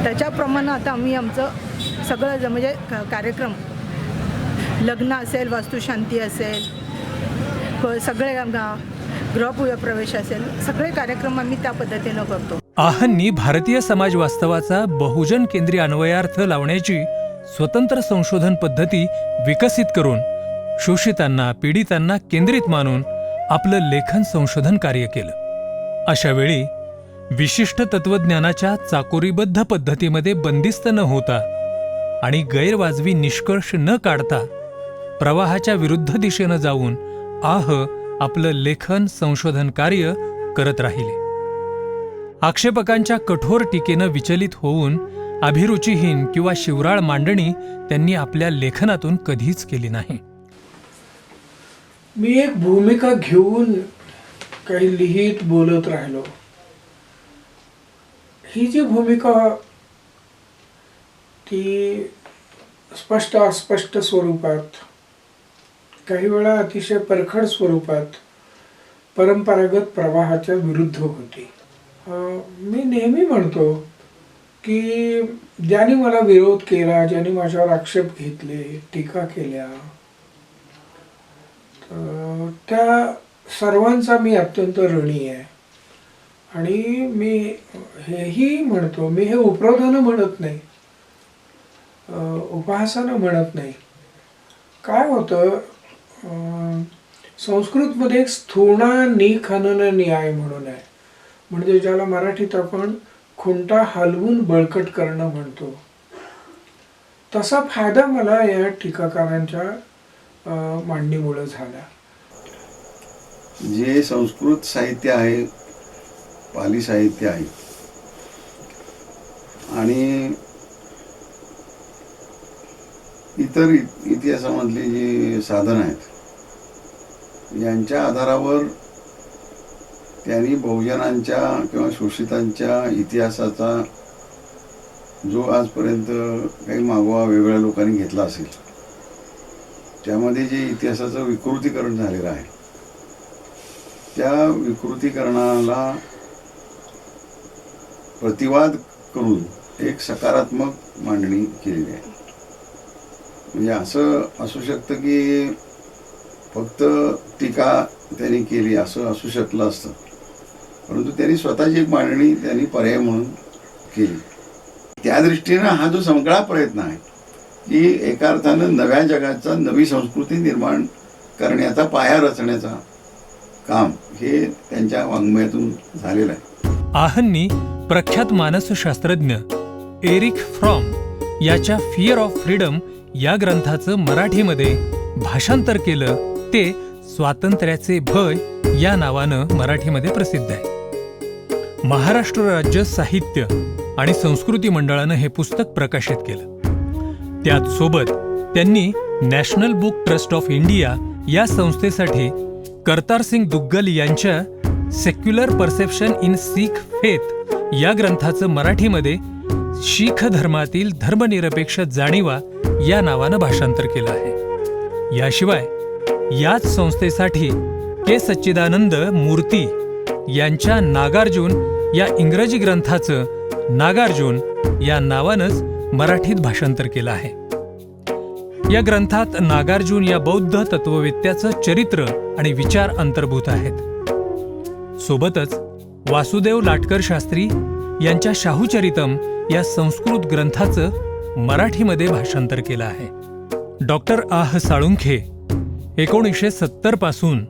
त्याच्याप्रमाणे आता आम्ही आमचं सगळं म्हणजे कार्यक्रम, लग्न असेल, वास्तुशांती असेल, सगळे गृहप्रवेश असेल, सगळे कार्यक्रम आम्ही त्या पद्धतीनं करतो. आहांनी भारतीय समाज वास्तवाचा बहुजन केंद्रीय अन्वयार्थ लावण्याची स्वतंत्र संशोधन पद्धती विकसित करून शोषितांना, पीडितांना केंद्रित मानून आपलं लेखन संशोधन कार्य केलं. अशा वेळी विशिष्ट तत्वज्ञानाच्या चाकोरीबद्ध पद्धतीमध्ये बंदिस्त न होता आणि गैरवाजवी निष्कर्ष न काढता प्रवाहाच्या विरुद्ध दिशेनं जाऊन आपलं लेखन संशोधन कार्य करत राहिले. आक्षेपकांच्या कठोर टीकेनं विचलित होऊन अभिरुचिहीन किंवा शिवराळ मांडणी त्यांनी आपल्या लेखनातून कधीच केली नाही. मी एक भूमिका घेऊन काही लिहित बोलत राहिलो. ही जी भूमिका ती स्पष्ट अस्पष्ट स्वरूपात, काही वेळा अतिशय परखड स्वरूपात परंपरागत प्रवाहाच्या विरुद्ध होती. मी नेहमी म्हणतो की ज्यांनी मला विरोध केला, ज्यांनी माझ्यावर आक्षेप घेतले, टीका केल्या, त्या सर्वांचा मी अत्यंत ऋणी आहे. आणि मी हेही म्हणतो, मी हे उपरोधानं म्हणत नाही, उपहासानं म्हणत नाही. काय होतं, संस्कृतमध्ये एक स्थूणा निखनन न्याय म्हणून आहे, म्हणजे ज्याला मराठीत आपण खुंटा हलवून बळकट करणं म्हणतो. तसा फायदा मला या टीकाकारांच्या मांडणीमुळे झाला. जे संस्कृत साहित्य आहे, पाली साहित्य आहे आणि इतर इतिहासामधली जी साधनं आहेत यांच्या आधारावर त्यांनी बहुजनांच्या किंवा शोषितांच्या इतिहासाचा जो आजपर्यंत काही मागोवा वेगवेगळ्या लोकांनी घेतला असेल, त्यामध्ये जे इतिहासाचं विकृतीकरण झालेलं आहे, त्या विकृतीकरणाला प्रतिवाद करून एक सकारात्मक मांडणी केलेली आहे. म्हणजे असं असू शकतं की फक्त टीका त्यांनी केली असं असू शकलं असतं, परंतु त्यांनी स्वतःची एक मांडणी त्यांनी पर्याय म्हणून केली. त्या दृष्टीनं हा जो सगळा प्रयत्न आहे की एका अर्थानं नव्या जगाचा नवी संस्कृती निर्माण करण्याचा पाया रचण्याचा काम हे त्यांच्या वाङ्मयातून झालेलं आहे. आहंनी प्रख्यात मानसशास्त्रज्ञ एरिक फ्रॉम याच्या फिअर ऑफ फ्रीडम या ग्रंथाचं मराठीमध्ये भाषांतर केलं. ते स्वातंत्र्याचे भय या नावानं मराठीमध्ये प्रसिद्ध आहे. महाराष्ट्र राज्य साहित्य आणि संस्कृती मंडळानं हे पुस्तक प्रकाशित केलं. त्याच सोबत त्यांनी National Book Trust of India या संस्थेसाठी करतार सिंग दुग्गल यांच्या Secular Perception in Sikh Faith या ग्रंथाचं मराठीमध्ये शीख धर्मातील धर्मनिरपेक्ष जाणीवा या नावानं भाषांतर केलं आहे. याशिवाय याच संस्थेसाठी के सच्चिदानंद मूर्ती यांच्या नागार्जुन या इंग्रजी ग्रंथाचं नागार्जुन या नावानंच मराठीत भाषांतर केलं आहे. या ग्रंथात नागार्जुन या बौद्ध तत्ववेत्त्याचं चरित्र आणि विचार अंतर्भूत आहेत. सोबतच वासुदेव लाटकर शास्त्री यांच्या शाहूचरितम या संस्कृत ग्रंथाचं मराठीमध्ये भाषांतर केलं आहे. डॉक्टर आह साळुंखे 1970 पासून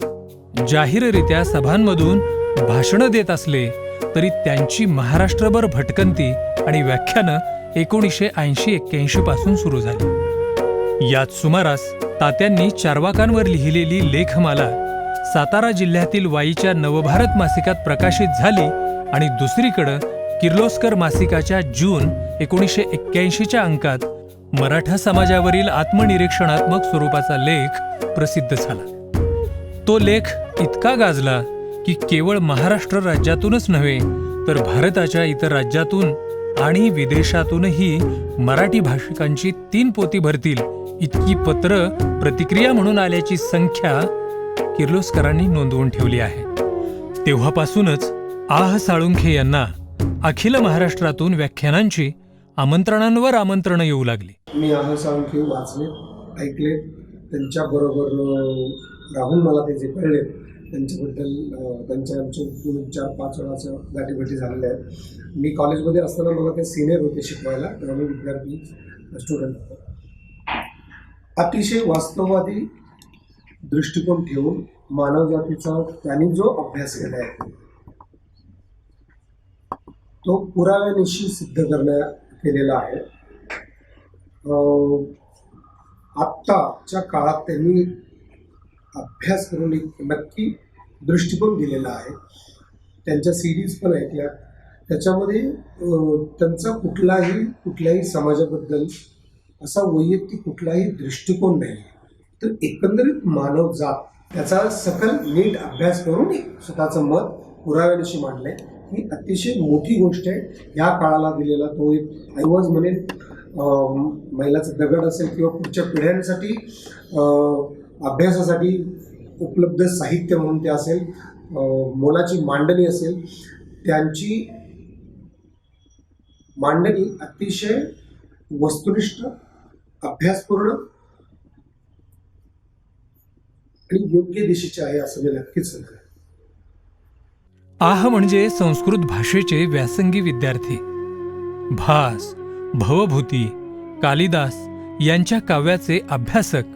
जाहीररित्या सभांमधून भाषणं देत असले तरी त्यांची महाराष्ट्रभर भटकंती आणि व्याख्यानं 1980-81 पासून सुरू झाली. याच सुमारास तात्यांनी चार्वाकांवर लिहिलेली लेखमाला सातारा जिल्ह्यातील वाईच्या नवभारत मासिकात प्रकाशित झाली आणि दुसरीकडं किर्लोस्कर मासिकाच्या जून 1981च्या अंकात मराठा समाजावरील आत्मनिरीक्षणात्मक स्वरूपाचा लेख प्रसिद्ध झाला. तो लेख इतका गाजला की केवळ महाराष्ट्र राज्यातूनच नव्हे तर भारताच्या इतर राज्यातून आणि विदेशातूनही मराठी भाषिकांची 3 पोती भरतील इतकी पत्र प्रतिक्रिया म्हणून आल्याची संख्या किर्लोस्करांनी नोंदवून ठेवली आहे. तेव्हापासूनच आह साळुंखे यांना अखिल महाराष्ट्रातून व्याख्यानांची आमंत्रणांवर आमंत्रणं येऊ लागली. मी आह साळुंखे वाचले, ऐकले, त्यांच्याबरोबर राहून मला ते जे कळले त्यांच्याबद्दल त्यांच्या आमच्या 4-5 वेळाच्या गाठीभेटी झालेल्या आहेत. मी कॉलेजमध्ये असताना मला ते सिनियर होते शिकवायला, तेव्हा मी विद्यार्थी स्टुडंट होतो. अतिशय वास्तववादी दृष्टिकोन ठेवून मानवजातीचा त्यांनी जो अभ्यास केला आहे तो पुराव्यानिशी सिद्ध केलेला आहे. आत्ताच्या काळात त्यांनी अभ्यास करून एक नक्की दृष्टिकोन दिलेला आहे. त्यांच्या सिरीज पण ऐकल्या, त्याच्यामध्ये त्यांचा कुठल्याही समाजाबद्दल असा वैयक्तिक कुठलाही दृष्टिकोन नाही, तर एकंदरीत मानवजात त्याचा सकल नीट अभ्यास करून स्वतःचं मत पुराव्यानिशी मांडलंय. ही अतिशय मोठी गोष्ट आहे या काळाला दिलेला तो एक ऐवज म्हणेल मैलाचा दगड असेल किंवा पुढच्या पिढ्यांसाठी अभ्यासासाठी उपलब्ध साहित्य म्हणून ते असेल, मोलाची मांडणी असेल. त्यांची मांडणी अतिशय वस्तुनिष्ठ, अभ्यासपूर्ण आणि योग्य दिशेची आहे असं मी नक्कीच सांगेन. आह म्हणजे संस्कृत भाषेचे व्यासंगी विद्यार्थी. भास, भवभूती, कालिदास यांच्या काव्याचे अभ्यासक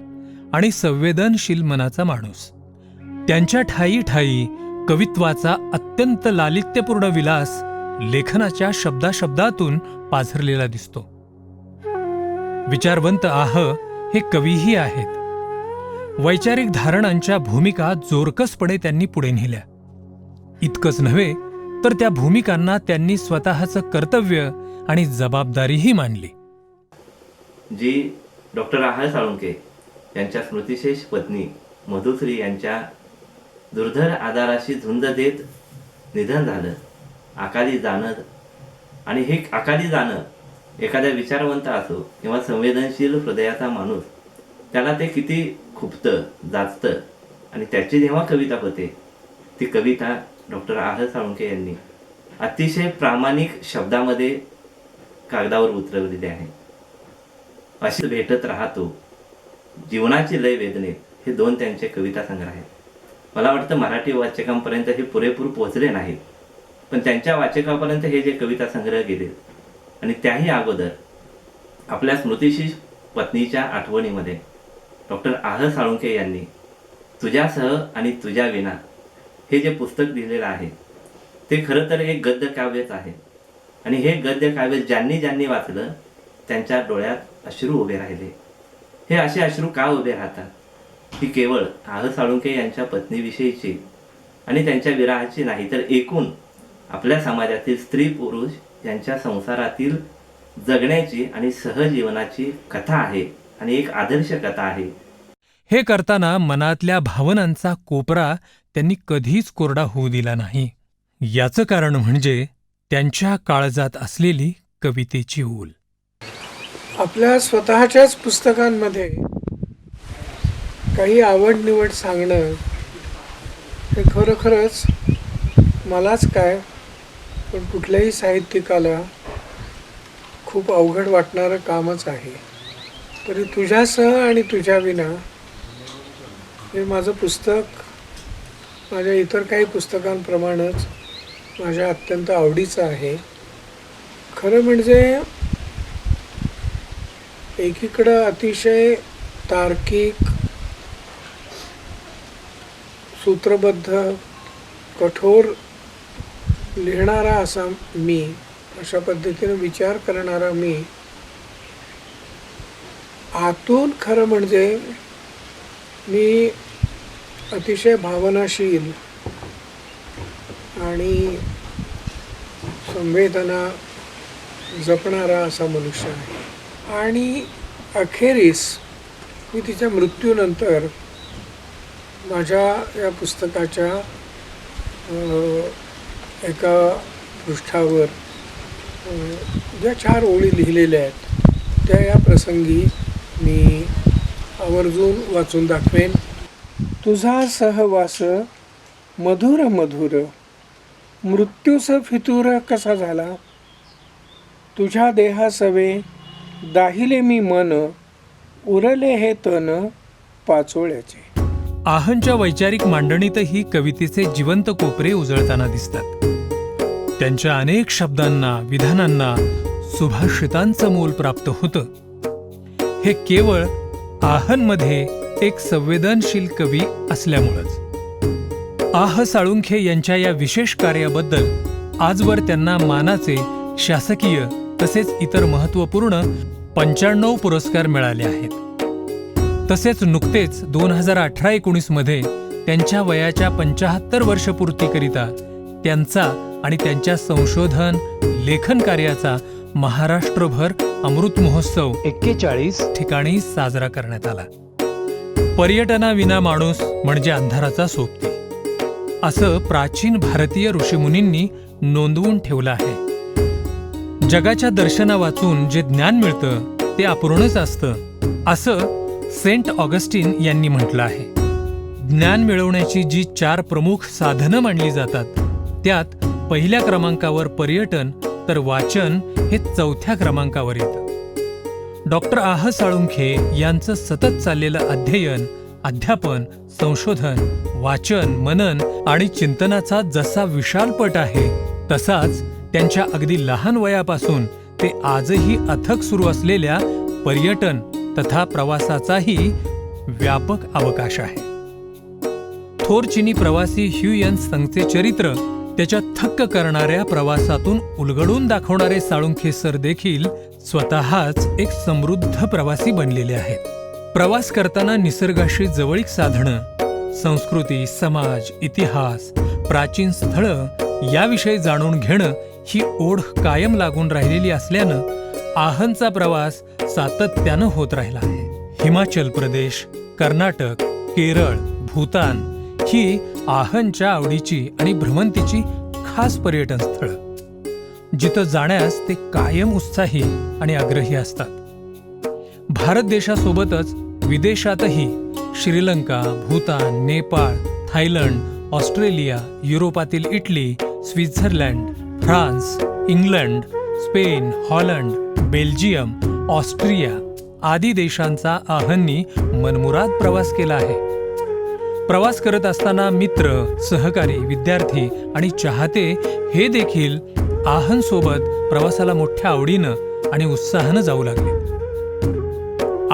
आणि संवेदनशील मनाचा माणूस. त्यांच्या ठायी ठायी कवित्वाचा अत्यंत लालित्यपूर्ण विलास लेखनाच्या शब्दाशब्दातून पाझरलेला दिसतो. विचारवंत आह हे कवीही आहेत. वैचारिक धारणांच्या भूमिका जोरकसपणे त्यांनी पुढे नेल्या. इतकंच नव्हे तर त्या भूमिकांना त्यांनी स्वतःचं कर्तव्य आणि जबाबदारीही मानली. जी डॉक्टर आह साळुंखे यांच्या स्मृतिशेष पत्नी मधुश्री यांच्या दुर्धर आधाराशी झुंज देत निधन झालं, अकाली जाणं, आणि हे अकाली जाणं एखाद्या विचारवंत असो किंवा संवेदनशील हृदयाचा माणूस, त्याला ते किती खुपतं, जाचतं. आणि त्याची जेव्हा कविता होते, ती कविता डॉक्टर आह साळुंखे यांनी अतिशय प्रामाणिक शब्दामध्ये कागदावर उतरवलेली आहे. अशी भेटत राहतो, जीवनाची लय वेदने, हे 2 त्यांचे कविता संग्रह आहेत. मला वाटतं मराठी वाचकांपर्यंत हे पुरेपूर पोचले नाहीत, पण त्यांच्या वाचकापर्यंत हे जे कविता संग्रह गेले, आणि त्याही अगोदर आपल्या स्मृतिशी पत्नीच्या आठवणीमध्ये डॉक्टर आह साळुंखे यांनी तुझ्यासह आणि तुझ्या विना हे जे पुस्तक लिहिलेलं आहे, ते खरं तर एक गद्य काव्यच आहे. आणि हे गद्य काव्य ज्यांनी वाचलं त्यांच्या डोळ्यात अश्रू उभे राहिले. हे असे अश्रू का उभे राहतात? ही केवळ आह साळुंखे यांच्या पत्नीविषयीची आणि त्यांच्या विरहाची नाही, तर एकूण आपल्या समाजातील स्त्री पुरुष यांच्या संसारातील जगण्याची आणि सहजीवनाची कथा आहे, आणि एक आदर्श कथा आहे. हे करताना मनातल्या भावनांचा कोपरा त्यांनी कधीच कोरडा होऊ दिला नाही. याचं कारण म्हणजे त्यांच्या काळजात असलेली कवितेची ऊल. आपल्या स्वतःच्याच पुस्तकांमध्ये काही आवड निवड सांगणं हे खरोखरच मलाच काय, पण कुठल्याही साहित्यिकाला खूप अवघड वाटणारं कामच आहे. तरी तुझ्यासह आणि तुझ्या विना हे माझं पुस्तक माझ्या इतर काही पुस्तकांप्रमाणेच माझ्या अत्यंत आवडीचं आहे. खरं म्हणजे एकीकडं अतिशय तार्किक, सूत्रबद्ध, कठोर लिहिणारा असा मी, अशा पद्धतीनं विचार करणारा मी, आतून खरं म्हणजे मी अतिशय भावनाशील आणि संवेदना जपणारा असा मनुष्य आहे. आणि अखेरीस मी तिच्या मृत्यूनंतर माझ्या या पुस्तकाच्या एका पृष्ठावर ज्या 4 ओळी लिहिलेल्या आहेत त्या या प्रसंगी मी आवर्जून वाचून दाखवेन. तुझा सहवास मधुर मधुर, मृत्यूस फितूर कसा झाला, तुझ्या देहासवे दाहिले मी मन, उरले हे तन पाचोळ्याचे. आहंच्या वैचारिक मांडणीतही कवितेचे जिवंत कोपरे उजळताना दिसतात. त्यांच्या अनेक शब्दांना, विधानांना सुभाषितांचं मोल प्राप्त होतं. हे केवळ आहंमध्ये एक संवेदनशील कवी असल्यामुळंच. आह साळुंखे यांच्या या विशेष कार्याबद्दल आजवर त्यांना मानाचे शासकीय तसेच इतर महत्त्वपूर्ण 95 पुरस्कार मिळाले आहेत. तसेच नुकतेच 2018-19 मध्ये त्यांच्या वयाच्या 75 वर्षपूर्तीकरिता त्यांचा आणि त्यांच्या संशोधन लेखन कार्याचा महाराष्ट्रभर अमृत महोत्सव 41 ठिकाणी साजरा करण्यात आला. पर्यटनाविना माणूस म्हणजे अंधाराचा सोबती, असं प्राचीन भारतीय ऋषीमुनींनी नोंदवून ठेवलं आहे. जगाच्या दर्शना वाचून जे ज्ञान मिळतं ते अपूर्णच असतं, असं सेंट ऑगस्टीन यांनी म्हटलं आहे. ज्ञान मिळवण्याची जी 4 प्रमुख साधनं मानली जातात त्यात पहिल्या क्रमांकावर पर्यटन तर वाचन हे 4थ्या क्रमांकावर येतं. डॉक्टर आह साळुंखे यांचं सतत चाललेलं अध्ययन, अध्यापन, संशोधन, वाचन, मनन आणि चिंतनाचा जसा विशालपट आहे, तसाच त्यांच्या अगदी लहान वयापासून ते आजही अथक सुरू असलेल्या पर्यटन तथा प्रवासाचाही व्यापक अवकाश आहे. थोर चिनी प्रवासी ह्युयन संगचे चरित्र, त्याच्या थक्क करणाऱ्या प्रवासातून उलगडून दाखवणारे साळुंखे सर देखील स्वतःच एक समृद्ध प्रवासी बनलेले आहेत. प्रवास करताना निसर्गाशी जवळीक साधणं, संस्कृती, समाज, इतिहास, प्राचीन स्थळं याविषयी जाणून घेणं ही ओढ कायम लागून राहिलेली असल्यानं आहंचा प्रवास सातत्यानं होत राहिला आहे. हिमाचल प्रदेश, कर्नाटक, केरळ, भूतान ही आहंच्या आवडीची आणि भ्रमंतीची खास पर्यटन स्थळ जिथं जाण्यास ते कायम उत्साही आणि आग्रही असतात. भारत देशासोबतच विदेशातही श्रीलंका, भूतान, नेपाळ, थायलंड, ऑस्ट्रेलिया, युरोपातील Italy, Switzerland, France, England, Spain, Holland, Belgium, Austria आदी देशांचा आहांनी मनमुराद प्रवास केला आहे. प्रवास करत असताना मित्र, सहकारी, विद्यार्थी आणि चाहते हे देखील आहांसोबत प्रवासाला मोठ्या आवडीनं आणि उत्साहानं जाऊ लागले.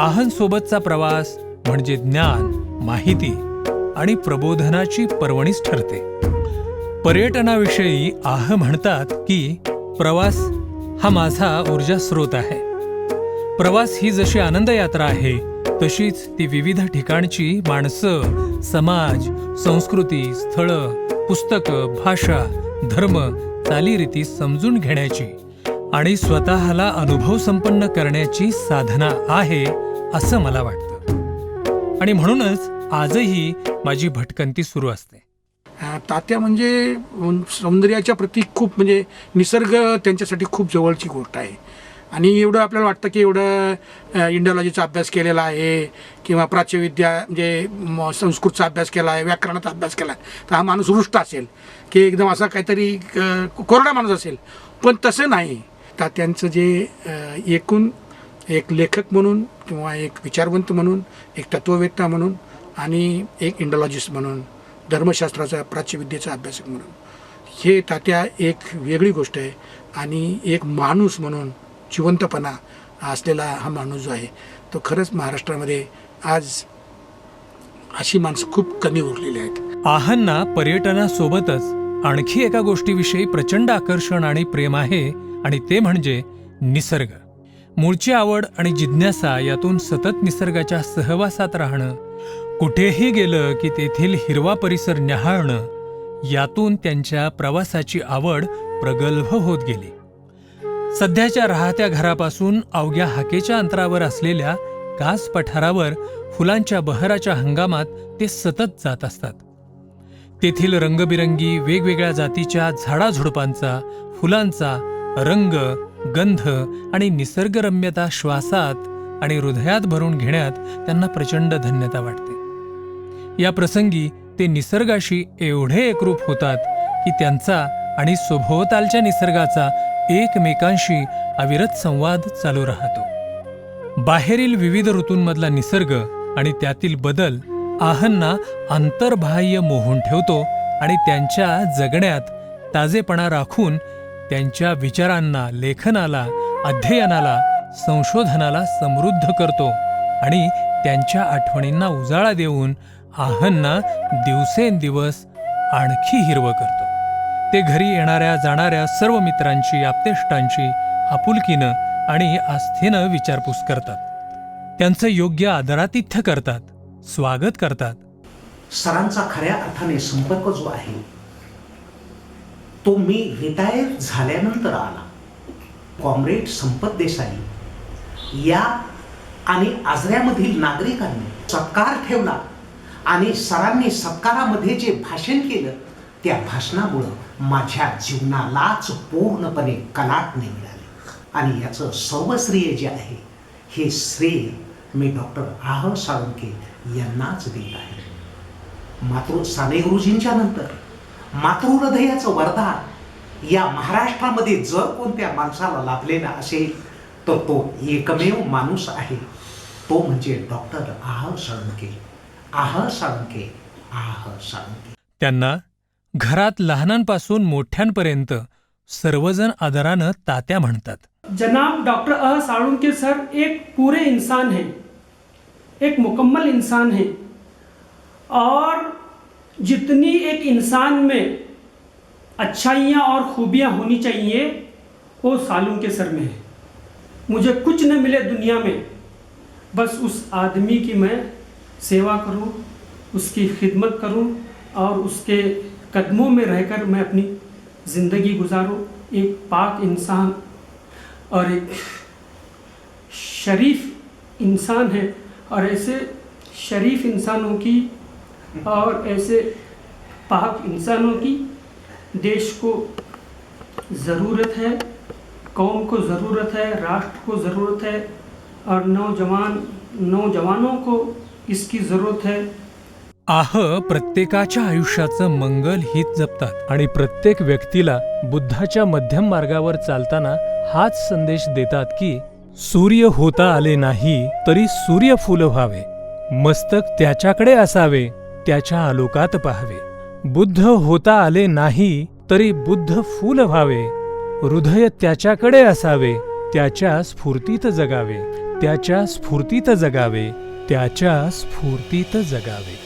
आहांसोबतचा प्रवास म्हणजे ज्ञान, माहिती आणि प्रबोधनाची पर्वणीच ठरते. पर्यटनाविषयी आह म्हणतात की प्रवास हा माझा ऊर्जा स्रोत आहे. प्रवास ही जशी आनंद यात्रा आहे तशीच ती विविध ठिकाणची माणसं, समाज, संस्कृती, स्थळं, पुस्तकं, भाषा, धर्म, चालीरीती समजून घेण्याची आणि स्वतःला अनुभव संपन्न करण्याची साधना आहे असं मला वाटतं. आणि म्हणूनच आजही माझी भटकंती सुरू असते. तात्या म्हणजे सौंदर्याच्या प्रती खूप म्हणजे निसर्ग त्यांच्यासाठी खूप जवळची गोष्ट आहे. आणि एवढं आपल्याला वाटतं की एवढं इंडियोलॉजीचा अभ्यास केलेला आहे किंवा प्राच्यविद्या म्हणजे संस्कृतचा अभ्यास केला आहे, व्याकरणाचा अभ्यास केला आहे, तर हा माणूस रुष्ट असेल की एकदम असा काहीतरी कोरडा माणूस असेल. पण तसं नाही. तात्यांचं जे एकूण एक लेखक म्हणून किंवा एक विचारवंत म्हणून, एक तत्ववेत्ता म्हणून आणि एक इंडियोलॉजिस्ट म्हणून, धर्मशास्त्राचा प्राच्यविद्येचा अभ्यासक म्हणून हे तात्या एक वेगळी गोष्ट आहे. आणि एक माणूस म्हणून जिवंतपणा असलेला हा माणूस जो आहे तो खरंच महाराष्ट्रामध्ये आज अशी माणसं खूप कमी उरलेली आहेत. आहांना पर्यटनासोबतच आणखी एका गोष्टीविषयी प्रचंड आकर्षण आणि प्रेम आहे आणि ते म्हणजे निसर्ग. मूळची आवड आणि जिज्ञासा यातून सतत निसर्गाच्या सहवासात राहणं, कुठेही गेलं की तेथील हिरवा परिसर न्याहाळणं, यातून त्यांच्या प्रवासाची आवड प्रगल्भ होत गेली. सध्याच्या राहत्या घरापासून अवघ्या हाकेच्या अंतरावर असलेल्या कास पठारावर फुलांच्या बहराच्या हंगामात ते सतत जात असतात. तेथील रंगबिरंगी वेगवेगळ्या जातीच्या झाडाझुडपांचा, फुलांचा रंग, गंध आणि निसर्गरम्यता श्वासात आणि हृदयात भरून घेण्यात त्यांना प्रचंड धन्यता वाटते. या प्रसंगी ते निसर्गाशी एवढे एकरूप होतात की त्यांचा आणि सभोवतालच्या निसर्गाचा एकमेकांशी अविरत संवाद चालू राहतो. बाहेरील विविध ऋतूंमधला निसर्ग आणि त्यातील बदल आहांना अंतर्बाह्य मोहून ठेवतो आणि त्यांच्या जगण्यात ताजेपणा राखून त्यांच्या विचारांना, लेखनाला, अध्ययनाला, संशोधनाला समृद्ध करतो आणि त्यांच्या आठवणींना उजाळा देऊन आहांना दिवसेंदिवस आणखी हिरवं करतो. ते घरी येणाऱ्या जाणाऱ्या सर्व मित्रांची, आप्तेष्टांची आपुलकीनं आणि आस्थेनं विचारपूस करतात. त्यांचं योग्य आदरातिथ्य करतात, स्वागत करतात. सरांचा खऱ्या अर्थाने संपर्क जो आहे तो मी रिटायर झाल्यानंतर आला. कॉम्रेड संपत देसाई या आणि आजऱ्यामधील नागरिकांनी सत्कार ठेवला आणि सरांनी सत्कारामध्ये जे भाषण केलं त्या भाषणामुळं माझ्या जीवनालाच पूर्णपणे कलाटणी मिळाली. आणि याचं सर्व श्रेय जे आहे हे श्रेय मी डॉक्टर आह साळुंखे यांनाच देत आहे. मातृ साने गुरुजींच्या नंतर मातृहृदयाचं वरदान या महाराष्ट्रामध्ये जर कोणत्या माणसाला लाभलेला असेल तर तो एकमेव माणूस आहे, तो म्हणजे डॉक्टर आह साळुंखे. आह साळुंखे, आह साळुंखे. त्यांना घरात लहानांपासून मोठ्यांपर्यंत सर्वजण आदरानं तात्या म्हणतात. जनाब डॉक्टर आह साळुंखे सर एक पूरे इंसान हैं, एक मुकम्मल इंसान हैं और जितनी एक इंसान में अच्छाइयाँ और खूबियाँ होनी चाहिए वो साळुंखे सर में है. मुझे कुछ न मिले दुनिया में, बस उस आदमी की मैं सेवा करूं, उसकी खिदमत करूं और उसके कदमों में रहकर मैं अपनी ज़िंदगी गुजारूं. एक पाक इंसान और एक शरीफ इंसान है और ऐसे शरीफ इंसानों की और ऐसे पाक इंसानों की देश को ज़रूरत है, कौम को ज़रूरत है, राष्ट्र को ज़रूरत है और नौजवानों को इसकी ज़रूरत है। प्रत्येकाच्या आयुष्याचं मंगल हित जपतात आणि प्रत्येक व्यक्तीला बुद्धाच्या मध्यम मार्गावर चालताना हाच संदेश देतात की सूर्य होता आले नाही तरी सूर्यफूल व्हावे, मस्तक त्याच्याकडे असावे, त्याच्या आलोकात पाहावे. बुद्ध होता आले नाही तरी बुद्ध फूल व्हावे, हृदय त्याच्याकडे असावे, त्याच्या स्फूर्तीत जगावे, त्याच्या स्फूर्तीत जगावे, त्याच्या स्फूर्तीत जगावे.